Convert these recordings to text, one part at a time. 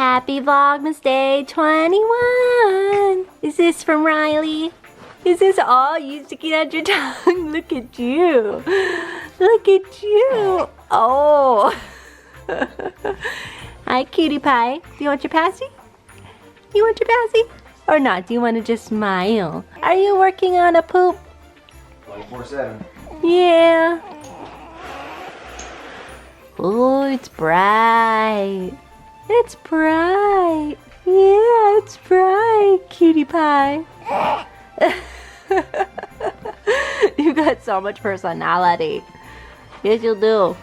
Happy Vlogmas Day 21. Is this from Riley? Is this all you sticking out your tongue? Look at you. Look at you. Oh. Hi, cutie pie. Do you want your passy? You want your passy? Or not? Do you want to just smile? Are you working on a poop? 24/7. Yeah. Oh, it's bright. It's bright. Yeah, it's bright, cutie pie. You got so much personality. Yes, you do.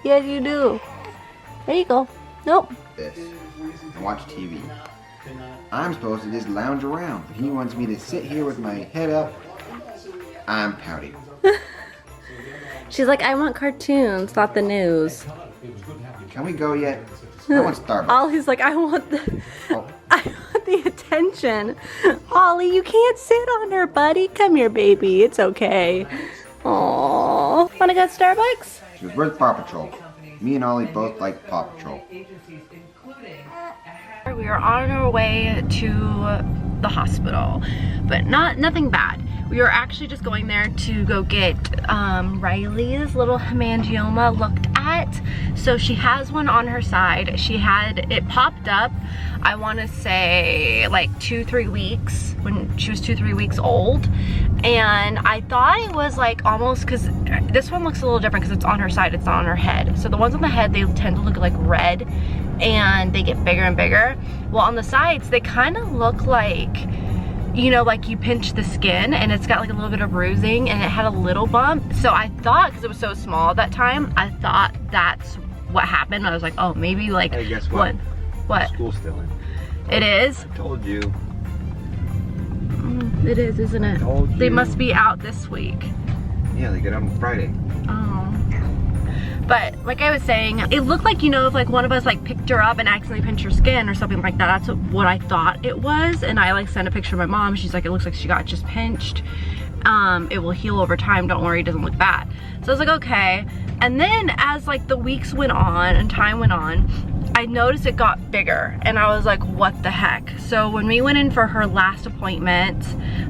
Yes, you do. There you go. Nope. This. And watch TV. I'm supposed to just lounge around. If he wants me to sit here with my head up, I'm pouty. She's like, I want cartoons, not the news. Can we go yet? I want Starbucks. Ollie's like, I want the attention. Ollie, you can't sit on her, buddy. Come here, baby. It's okay. Aww. Wanna go to Starbucks? She was worth Paw Patrol. Me and Ollie both like Paw Patrol. We are on our way to the hospital, but nothing bad. We were actually just going there to go get Riley's little hemangioma looked at. So she has one on her side. She had it popped up, I want to say like 2-3 weeks, when she was 2-3 weeks old. And I thought it was like almost, because this one looks a little different because it's on her side, it's not on her head. So the ones on the head, they tend to look like red and they get bigger and bigger. Well, on the sides, they kind of look like, you know, like you pinch the skin and it's got like a little bit of bruising and it had a little bump. So I thought, because it was so small at that time, I thought that's what happened. I was like, oh, maybe like, hey, guess what? What? School's still in. It is? I told you. It is, isn't it? I told you. They must be out this week. Yeah, they get on Friday. Oh. But like I was saying, it looked like, you know, if like one of us like picked her up and accidentally pinched her skin or something like that. That's what I thought it was. And I like sent a picture to my mom. She's like, it looks like she got just pinched. It will heal over time. Don't worry, it doesn't look bad. So I was like, okay. And then as like the weeks went on and time went on, I noticed it got bigger and I was like, what the heck? So when we went in for her last appointment,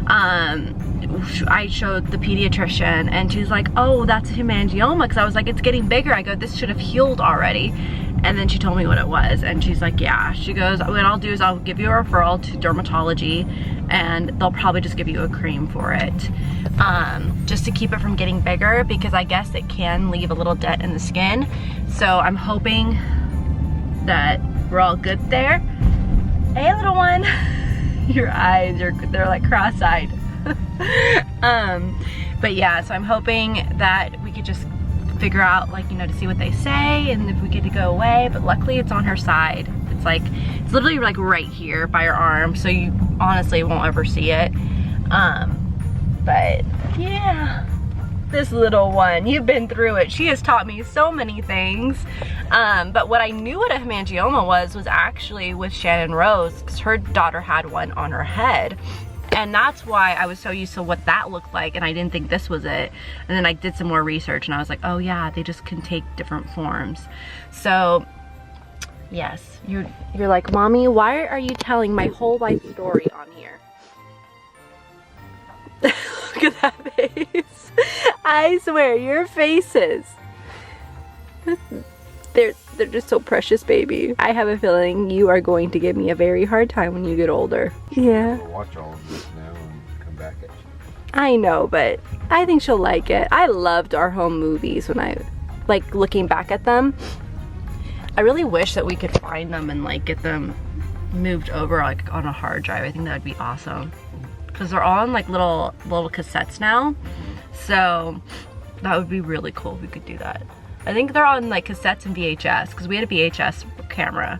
I showed the pediatrician and she's like, oh, that's a hemangioma, because I was like, it's getting bigger. I go, this should have healed already. And then she told me what it was and she's like, yeah. She goes, what I'll do is I'll give you a referral to dermatology and they'll probably just give you a cream for it, just to keep it from getting bigger, because I guess it can leave a little dent in the skin. So I'm hoping that we're all good there. Hey, little one. Your eyes, they're like cross-eyed. But yeah, so I'm hoping that we could just figure out, like, you know, to see what they say and if we get to go away. But luckily it's on her side. It's like, it's literally like right here by her arm, so you honestly won't ever see it. But yeah, this little one, you've been through it. She has taught me so many things. But what I knew what a hemangioma was actually with Shannon Rose, because her daughter had one on her head. And that's why I was so used to what that looked like, and I didn't think this was it. And then I did some more research and I was like, oh yeah, they just can take different forms. So yes, you're like, mommy, why are you telling my whole life story on here? Look at that face. I swear, your faces. They're just so precious, baby. I have a feeling you are going to give me a very hard time when you get older. Yeah. I'll watch all of this now and come back at you. I know, but I think she'll like it. I loved our home movies when I, like, looking back at them. I really wish that we could find them and like get them moved over like on a hard drive. I think that would be awesome. Because they're all on like little cassettes now. So that would be really cool if we could do that. I think they're on like cassettes and VHS, because we had a VHS camera.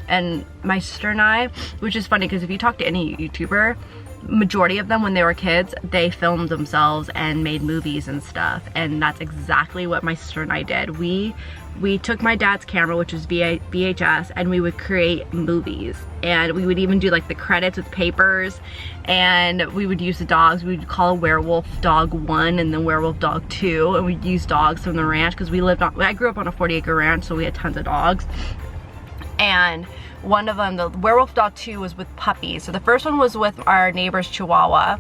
And my sister and I, which is funny because if you talk to any YouTuber, majority of them when they were kids, they filmed themselves and made movies and stuff. And that's exactly what my sister and I did. We took my dad's camera, which was VHS, and we would create movies. And we would even do like the credits with papers, and we would use the dogs. We would call a werewolf dog 1 and then werewolf dog 2, and we'd use dogs from the ranch because I grew up on a 40-acre ranch, so we had tons of dogs. And one of them, the werewolf doll 2, was with puppies. So the first one was with our neighbor's Chihuahua,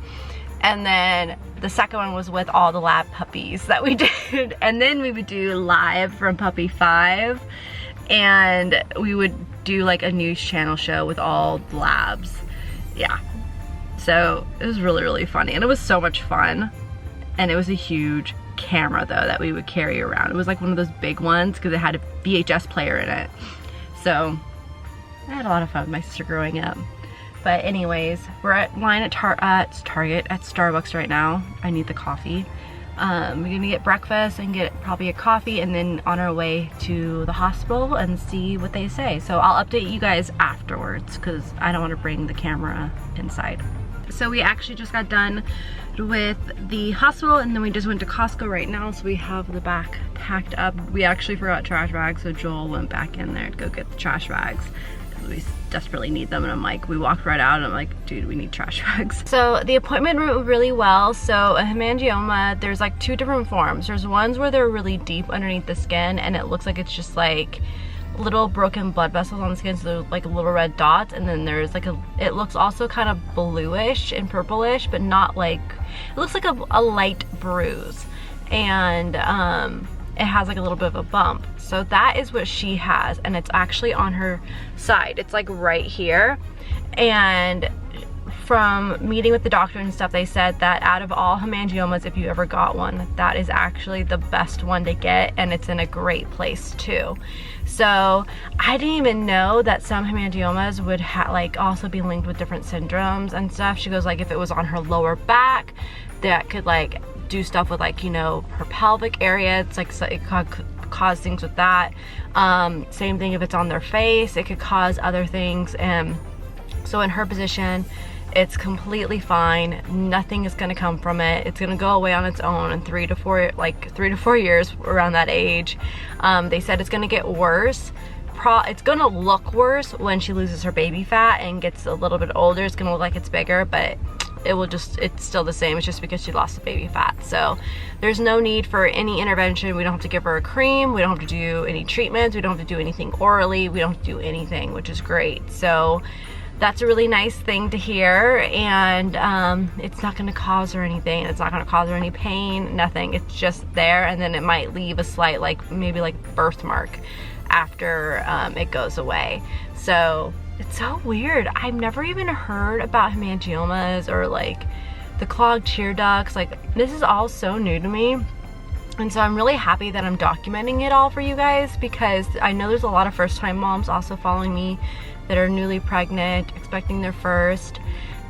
and then the second one was with all the lab puppies that we did. And then we would do live from puppy 5, and we would do like a news channel show with all the labs. Yeah, so it was really, really funny, and it was so much fun. And it was a huge camera though that we would carry around. It was like one of those big ones because it had a VHS player in it. So I had a lot of fun with my sister growing up. But anyways, we're at line at Starbucks right now. I need the coffee. We're gonna get breakfast and get probably a coffee, and then on our way to the hospital and see what they say. So I'll update you guys afterwards because I don't want to bring the camera inside. So we actually just got done with the hospital, and then we just went to Costco right now, so we have the back packed up. We actually forgot trash bags, so Joel went back in there to go get the trash bags because we desperately need them. And I'm like, we walked right out and I'm like, dude, we need trash bags. So the appointment went really well. So a hemangioma, there's like 2 different forms. There's ones where they're really deep underneath the skin and it looks like it's just like little broken blood vessels on the skin, so they're like little red dots. And then there's like it looks also kind of bluish and purplish, but not like, it looks like a light bruise. And it has like a little bit of a bump. So that is what she has, and it's actually on her side. It's like right here. And from meeting with the doctor and stuff, they said that out of all hemangiomas, if you ever got one, that is actually the best one to get, and it's in a great place too. So I didn't even know that some hemangiomas would like also be linked with different syndromes and stuff. She goes like if it was on her lower back, that could like do stuff with like, you know, her pelvic area. It's like so it could cause things with that. Same thing if it's on their face, it could cause other things. And so in her position, it's completely fine. Nothing is gonna come from it. It's gonna go away on its own in 3 to 4 years, around that age. They said it's gonna get worse. It's gonna look worse when she loses her baby fat and gets a little bit older. It's gonna look like it's bigger, but it's still the same. It's just because she lost the baby fat. So there's no need for any intervention. We don't have to give her a cream. We don't have to do any treatments. We don't have to do anything orally. We don't have to do anything, which is great. So that's a really nice thing to hear. And it's not going to cause her anything. It's not going to cause her any pain, nothing. It's just there, and then it might leave a slight maybe birthmark after it goes away. So it's so weird. I've never even heard about hemangiomas or like the clogged tear ducts. Like, this is all so new to me. And so I'm really happy that I'm documenting it all for you guys, because I know there's a lot of first-time moms also following me that are newly pregnant, expecting their first,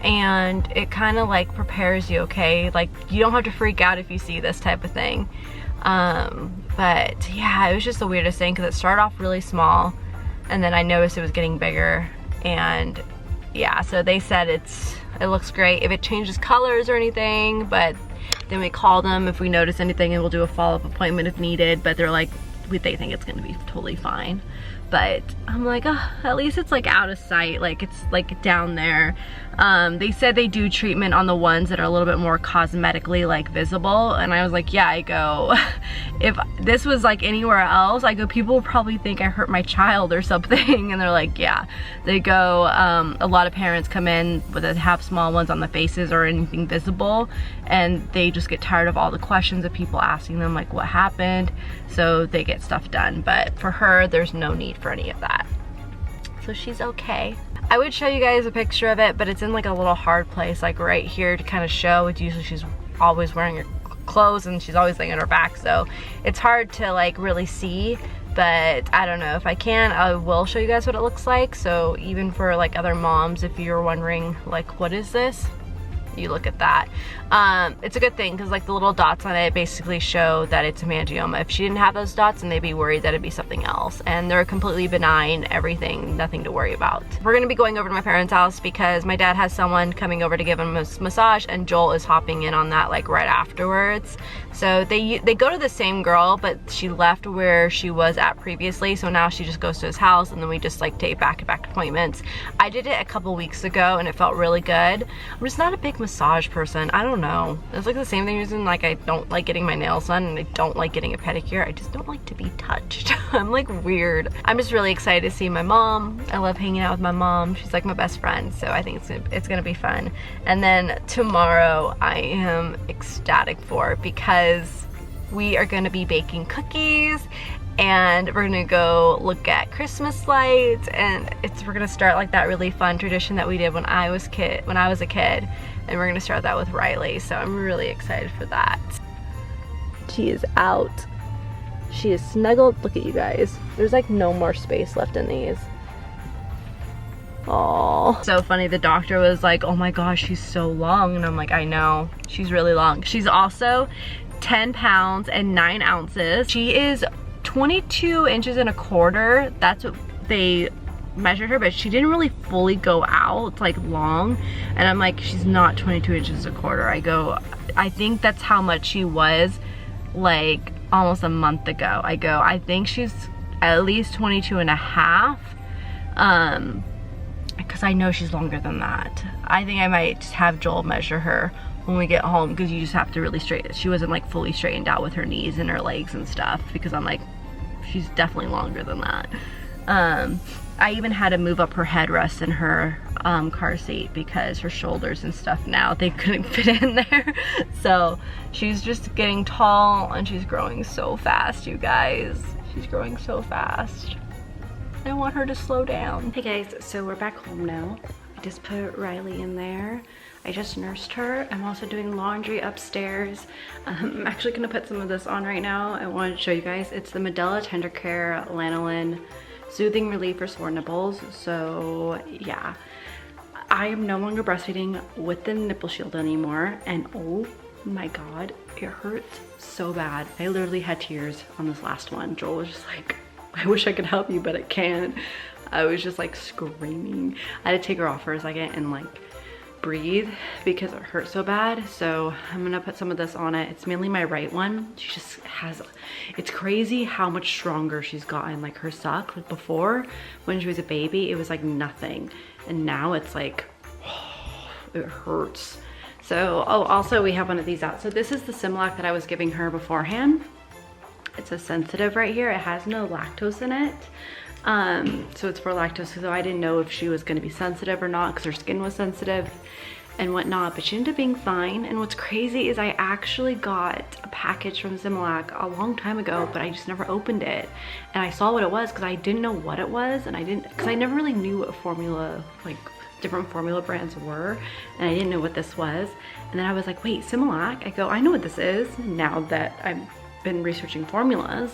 and it kind of like prepares you, okay? Like, you don't have to freak out if you see this type of thing. But yeah, it was just the weirdest thing because it started off really small, and then I noticed it was getting bigger. And yeah, so they said it looks great if it changes colors or anything, but then we call them if we notice anything, and we'll do a follow-up appointment if needed. But they're like, they think it's gonna be totally fine. But I'm like, oh, at least it's like out of sight, like it's like down there. They said they do treatment on the ones that are a little bit more cosmetically like visible, and I was like, yeah. I go, if this was like anywhere else, I go, people would probably think I hurt my child or something. And they're like, yeah. They go, a lot of parents come in with have small ones on the faces or anything visible, and they just get tired of all the questions of people asking them like what happened, so they get stuff done. But for her, there's no need for any of that, so she's okay. I would show you guys a picture of it, but it's in like a little hard place, like right here to kind of show. It's usually she's always wearing her clothes and she's always laying on her back, so it's hard to like really see. But I don't know, if I can, I will show you guys what it looks like. So even for like other moms, if you're wondering like what is this, you look at that. It's a good thing because like the little dots on it basically show that it's hemangioma. If she didn't have those dots, then they'd be worried that it'd be something else, and they're completely benign, everything, nothing to worry about. We're gonna be going over to my parents' house because my dad has someone coming over to give him a massage, and Joel is hopping in on that like right afterwards. So they go to the same girl, but she left where she was at previously, so now she just goes to his house, and then we just like take back-to-back appointments. I did it a couple weeks ago and it felt really good. I'm just not a big massage person. I don't know. It's like the same thing reason like I don't like getting my nails done and I don't like getting a pedicure. I just don't like to be touched. I'm like weird. I'm just really excited to see my mom. I love hanging out with my mom. She's like my best friend, so I think it's gonna be fun. And then tomorrow I am ecstatic for, because we are gonna be baking cookies and we're gonna go look at Christmas lights, and we're gonna start like that really fun tradition that we did when I was a kid, and we're gonna start that with Riley. So I'm really excited for that. She is out. She is snuggled. Look at you guys. There's like no more space left in these. Aww. So funny, the doctor was like, oh my gosh, she's so long. And I'm like, I know, she's really long. She's also 10 pounds and 9 ounces. She is 22 inches and a quarter. That's what they measured her, but she didn't really fully go out like long. And I'm like, she's not 22 inches a quarter. I think that's how much she was like almost a month ago. I think she's at least 22 and a half. Because I know she's longer than that. I think I might just have Joel measure her when we get home, because you just have to really straighten. She wasn't like fully straightened out with her knees and her legs and stuff, because I'm like, she's definitely longer than that. I even had to move up her headrest in her car seat because her shoulders and stuff now, they couldn't fit in there. So she's just getting tall and she's growing so fast, you guys. She's growing so fast. I want her to slow down. Hey guys, so we're back home now. I just put Riley in there. I just nursed her. I'm also doing laundry upstairs. I'm actually gonna put some of this on right now. I wanted to show you guys. It's the Medela Tender Care Lanolin Soothing Relief for Sore Nipples. So yeah, I am no longer breastfeeding with the nipple shield anymore. And oh my God, it hurts so bad. I literally had tears on this last one. Joel was just like, I wish I could help you, but I can't. I was just like screaming. I had to take her off for a second and like breathe because it hurt so bad. So I'm gonna put some of this on it. It's mainly my right one. She just has, it's crazy how much stronger she's gotten. Like her suck, like before when she was a baby, it was like nothing. And now it's like, oh, it hurts. So, oh, also we have one of these out. So this is the Similac that I was giving her beforehand. It's a sensitive right here. It has no lactose in it. So it's for lactose, so I didn't know if she was gonna be sensitive or not because her skin was sensitive and whatnot, but she ended up being fine. And what's crazy is I actually got a package from Similac a long time ago, but I just never opened it. And I saw what it was because I didn't know what it was, and I never really knew what formula, like different formula brands were, and I didn't know what this was. And then I was like, wait, Similac? I go, I know what this is now that I've been researching formulas.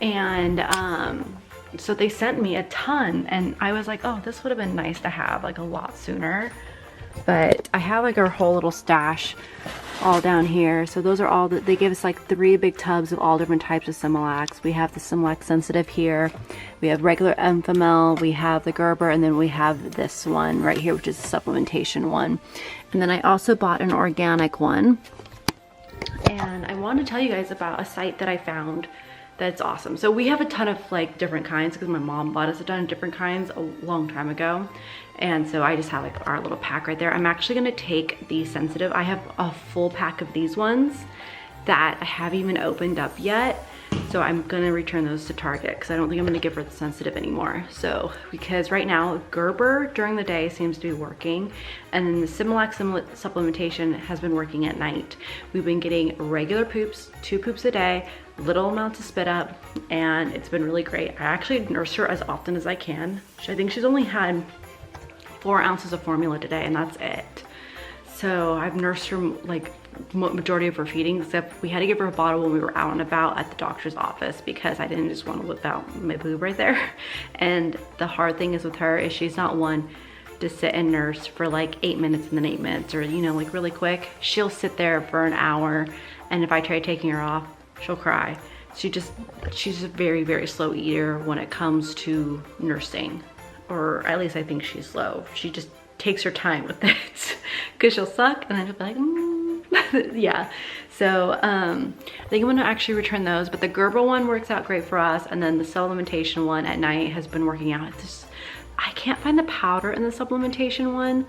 And so they sent me a ton, and I was like, oh, this would have been nice to have like a lot sooner. But I have like our whole little stash all down here. So those are all that they gave us, like 3 big tubs of all different types of Similacs. We have the Similac Sensitive here. We have regular Enfamil, we have the Gerber, and then we have this one right here, which is the supplementation one. And then I also bought an organic one. And I want to tell you guys about a site that I found that's awesome. So we have a ton of like different kinds because my mom bought us a ton of different kinds a long time ago. And so I just have like our little pack right there. I'm actually gonna take the sensitive. I have a full pack of these ones that I haven't even opened up yet. So I'm gonna return those to Target because I don't think I'm gonna give her the sensitive anymore. So, because right now Gerber during the day seems to be working, and then the Similac supplementation has been working at night. We've been getting regular poops, 2 poops a day, little amounts of spit up, and it's been really great. I actually nurse her as often as I can. I think she's only had 4 ounces of formula today, and that's it. So I've nursed her like majority of her feeding, except we had to give her a bottle when we were out and about at the doctor's office because I didn't just want to whip out my boob right there. And the hard thing is with her is she's not one to sit and nurse for like 8 minutes and then 8 minutes, or you know, like really quick. She'll sit there for an hour, and if I try taking her off, she'll cry. She's a very, very slow eater when it comes to nursing, or at least I think she's slow. She just takes her time with it because she'll suck and then she'll be like, yeah. So I think I'm gonna actually return those, but the Gerber one works out great for us, and then the supplementation one at night has been working out. I can't find the powder in the supplementation one,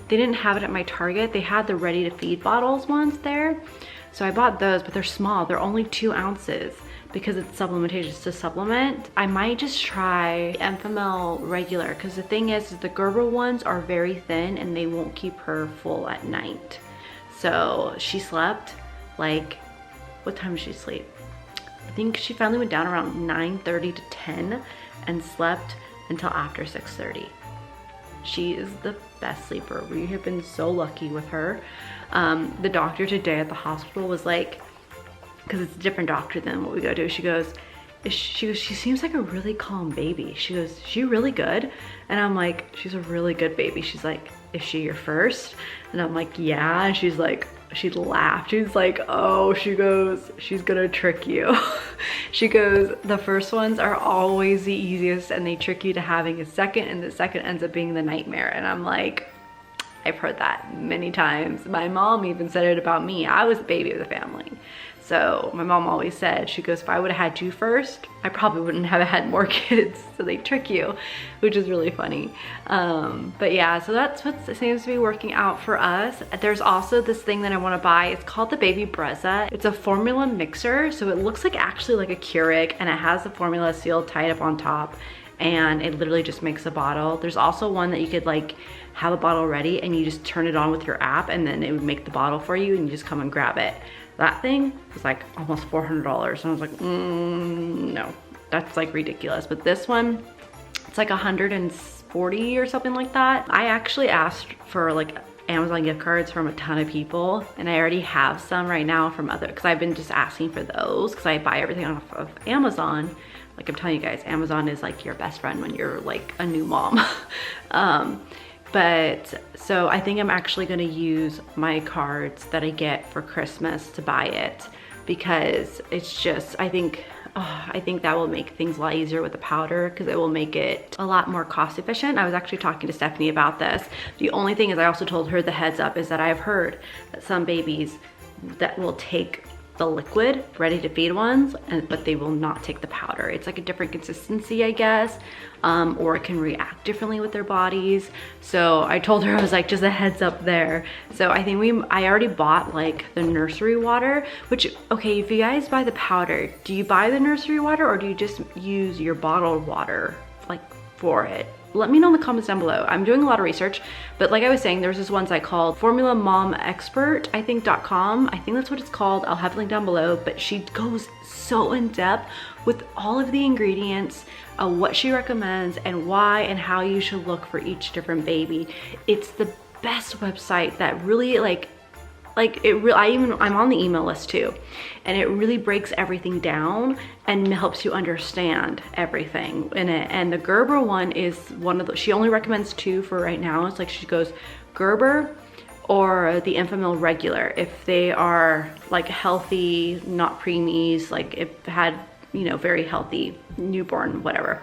they didn't have it at my Target. They had the ready to feed bottles ones there. So I bought those, but they're small. They're only 2 ounces because it's supplementation to supplement. I might just try Enfamil regular, because the thing is the Gerber ones are very thin and they won't keep her full at night. So she slept like, what time did she sleep? I think she finally went down around 9:30 to 10 and slept until after 6:30. She is the best sleeper. We have been so lucky with her. The doctor today at the hospital was like, because it's a different doctor than what we go to, she goes, she seems like a really calm baby. She goes, is she really good? And I'm like, she's a really good baby. She's like, is she your first? And I'm like, yeah. And she's like, she laughed. She's like, oh, she goes, she's gonna trick you. She goes, the first ones are always the easiest and they trick you to having a second, and the second ends up being the nightmare. And I'm like, I've heard that many times. My mom even said it about me. I was the baby of the family. So my mom always said, she goes, if I would have had you first, I probably wouldn't have had more kids. So they trick you, which is really funny. But yeah, so that's what seems to be working out for us. There's also this thing that I want to buy. It's called the Baby Brezza. It's a formula mixer. So it looks like actually like a Keurig, and it has the formula sealed tied up on top, and it literally just makes a bottle. There's also one that you could like have a bottle ready and you just turn it on with your app, and then it would make the bottle for you and you just come and grab it. That thing was like almost $400, and I was like, no, that's like ridiculous. But this one, it's like 140 or something like that. I actually asked for like Amazon gift cards from a ton of people, and I already have some right now from other, because I've been just asking for those because I buy everything off of Amazon. Like I'm telling you guys, Amazon is like your best friend when you're like a new mom. But so I think I'm actually gonna use my cards that I get for Christmas to buy it, because it's just, I think that will make things a lot easier with the powder, because it will make it a lot more cost efficient. I was actually talking to Stephanie about this. The only thing is, I also told her the heads up is that I've heard that some babies that will take the liquid ready to feed ones, but they will not take the powder. It's like a different consistency, I guess, or it can react differently with their bodies. So I told her, I was like, just a heads up there. So I think I already bought like the nursery water, which, okay, if you guys buy the powder, do you buy the nursery water or do you just use your bottled water like for it? Let me know in the comments down below. I'm doing a lot of research, but like I was saying, there's this one site called Formula Mom Expert, I think .com. I think that's what it's called. I'll have a link down below, but she goes so in depth with all of the ingredients, what she recommends and why and how you should look for each different baby. It's the best website that really I'm on the email list too, and it really breaks everything down and helps you understand everything in it. And the Gerber one is one of the, she only recommends 2 for right now. It's like she goes Gerber or the Enfamil regular if they are like healthy, not preemies, like if had, you know, very healthy newborn, whatever.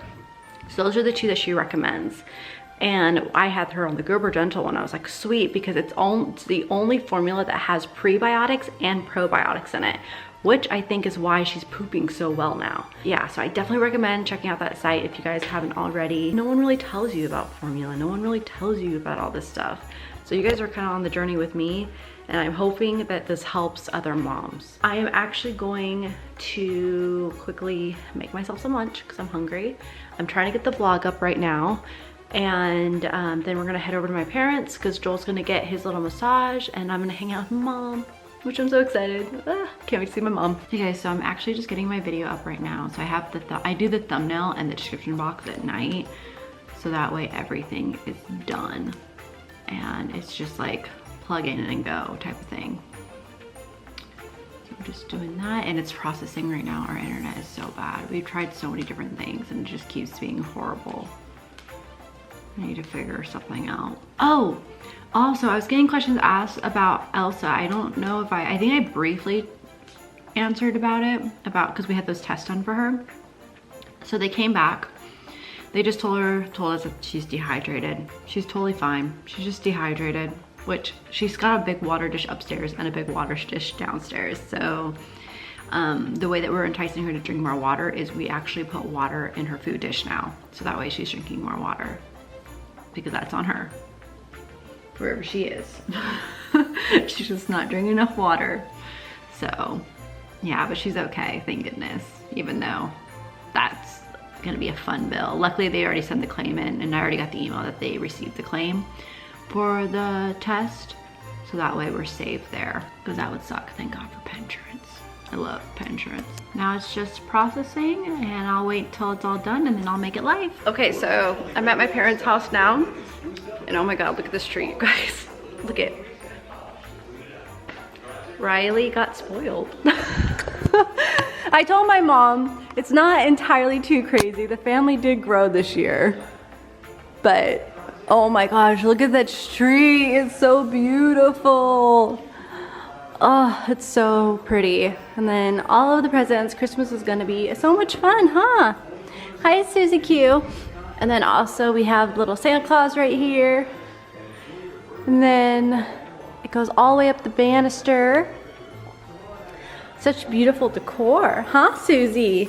So those are the 2 that she recommends. And I had her on the Gerber Gentle one. I was like, sweet, because it's the only formula that has prebiotics and probiotics in it, which I think is why she's pooping so well now. Yeah, so I definitely recommend checking out that site if you guys haven't already. No one really tells you about formula. No one really tells you about all this stuff. So you guys are kind of on the journey with me, and I'm hoping that this helps other moms. I am actually going to quickly make myself some lunch because I'm hungry. I'm trying to get the vlog up right now. And then we're gonna head over to my parents because Joel's gonna get his little massage, and I'm gonna hang out with Mom, which I'm so excited. Can't wait to see my mom. Hey guys, so I'm actually just getting my video up right now. So I have I do the thumbnail and the description box at night, so that way everything is done. And it's just like plug in and go type of thing. So I'm just doing that, and it's processing right now. Our internet is so bad. We've tried so many different things and it just keeps being horrible. I need to figure something out. Oh, also I was getting questions asked about Elsa. I don't know if I think I briefly answered about it, because we had those tests done for her. So they came back. They just told us that she's dehydrated. She's totally fine. She's just dehydrated, which she's got a big water dish upstairs and a big water dish downstairs. So the way that we're enticing her to drink more water is we actually put water in her food dish now. So that way she's drinking more water, because that's on her. wherever she is. She's just not drinking enough water. So yeah, but she's okay, thank goodness, even though that's gonna be a fun bill. Luckily they already sent the claim in, and I already got the email that they received the claim for the test. So that way we're safe there, because that would suck. Thank God for pet insurance. I love pet insurance. Now it's just processing, and I'll wait till it's all done and then I'll make it live. Okay, so I'm at my parents' house now, and oh my God, look at this tree, you guys. Look at it. Riley got spoiled. I told my mom it's not entirely too crazy. The family did grow this year, but oh my gosh, look at that tree. It's so beautiful. Oh, it's so pretty. And then all of the presents. Christmas is gonna be so much fun, huh? Hi, Susie Q. And then also we have little Santa Claus right here. And then it goes all the way up the banister. Such beautiful decor, huh, Susie?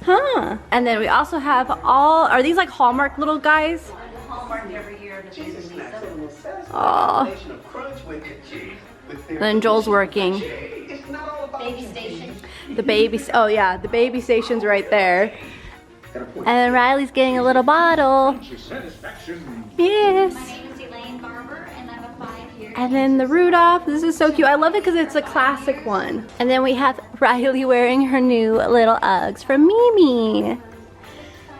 Huh? And then we also have all, are these like Hallmark little guys? Hallmark every year. Oh. Then Joel's working. Baby station. The baby, oh yeah, the baby station's right there. And then Riley's getting a little bottle. Yes. My name is Elaine Barber, and I'm a 5-year. And then the Rudolph, this is so cute. I love it because it's a classic one. And then we have Riley wearing her new little Uggs from Mimi.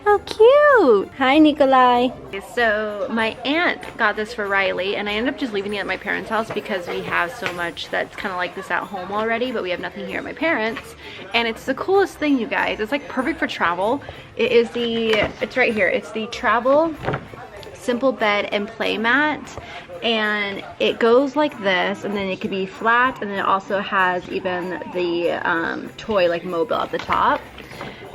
How cute. Hi, Nikolai. So my aunt got this for Riley, and I ended up just leaving it at my parents' house because we have so much that's kind of like this at home already, but we have nothing here at my parents. And it's the coolest thing, you guys. It's like perfect for travel. It's right here. It's the travel simple bed and play mat, and it goes like this, and then it could be flat, and then it also has even the toy like mobile at the top.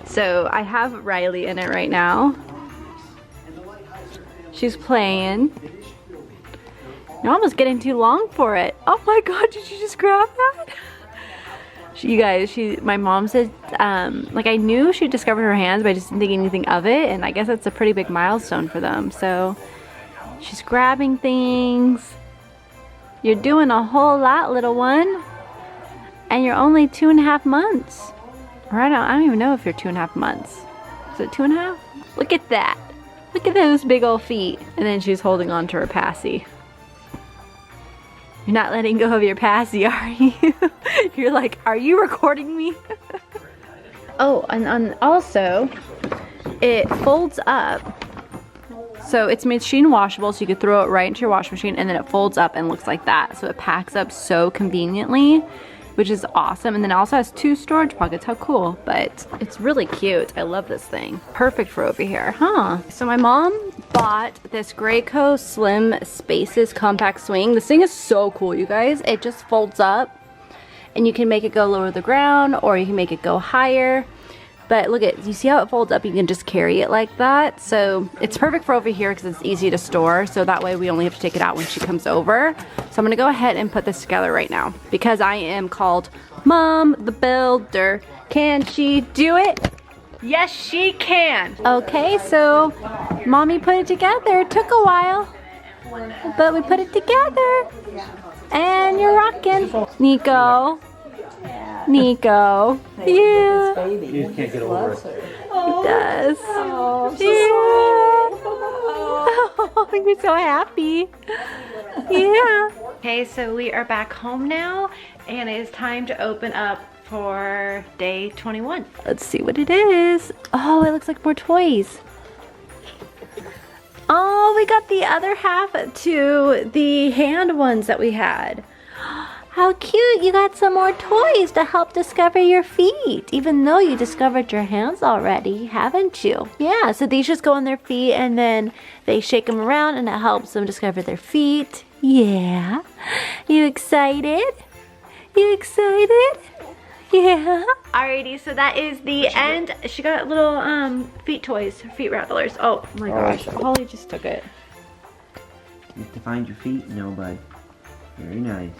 So I have Riley in it right now. She's playing. You're almost getting too long for it. Oh my God, did you just grab that? You guys, my mom said, like I knew she discovered her hands, but I just didn't think anything of it. And I guess that's a pretty big milestone for them. So she's grabbing things. You're doing a whole lot, little one. And you're only 2.5 months. Or I don't even know if you're 2.5 months. Is it 2.5? Look at that. Look at those big old feet. And then she's holding on to her passy. You're not letting go of your passy, are you? You're like, are you recording me? Oh, and also, it folds up. So it's machine washable, so you could throw it right into your washing machine, and then it folds up and looks like that. So it packs up so conveniently, which is awesome. And then it also has 2 storage pockets. How cool. But it's really cute. I love this thing. Perfect for over here, huh? So my mom bought this Graco Slim Spaces compact swing. This thing is so cool, you guys. It just folds up, and you can make it go lower to the ground, or you can make it go higher. But look at, you see how it folds up? You can just carry it like that. So it's perfect for over here because it's easy to store. So that way we only have to take it out when she comes over. So I'm gonna go ahead and put this together right now because I am called Mom the Builder. Can she do it? Yes, she can. Okay, so Mommy put it together. It took a while, but we put it together. And you're rocking. Nico. Nico. Yeah. You just can't get over it. It does. Oh, Oh, you're so happy. Yeah. Okay, so we are back home now, and it is time to open up for day 21. Let's see what it is. Oh, it looks like more toys. Oh, we got the other half to the hand ones that we had. How cute, you got some more toys to help discover your feet, even though you discovered your hands already, haven't you? Yeah, so these just go on their feet and then they shake them around and it helps them discover their feet. Yeah. You excited? You excited? Yeah. Alrighty, so that is the end. She got little feet toys, feet rattlers. Oh my gosh, Holly just took it. You have to find your feet? No, bud. Very nice.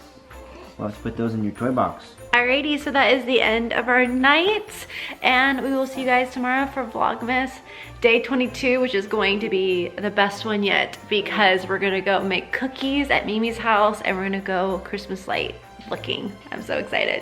Well, let's put those in your toy box. I Alrighty, so that is the end of our night, and we will see you guys tomorrow for Vlogmas day 22, which is going to be the best one yet because we're gonna go make cookies at Mimi's house and we're gonna go Christmas light looking. I'm so excited.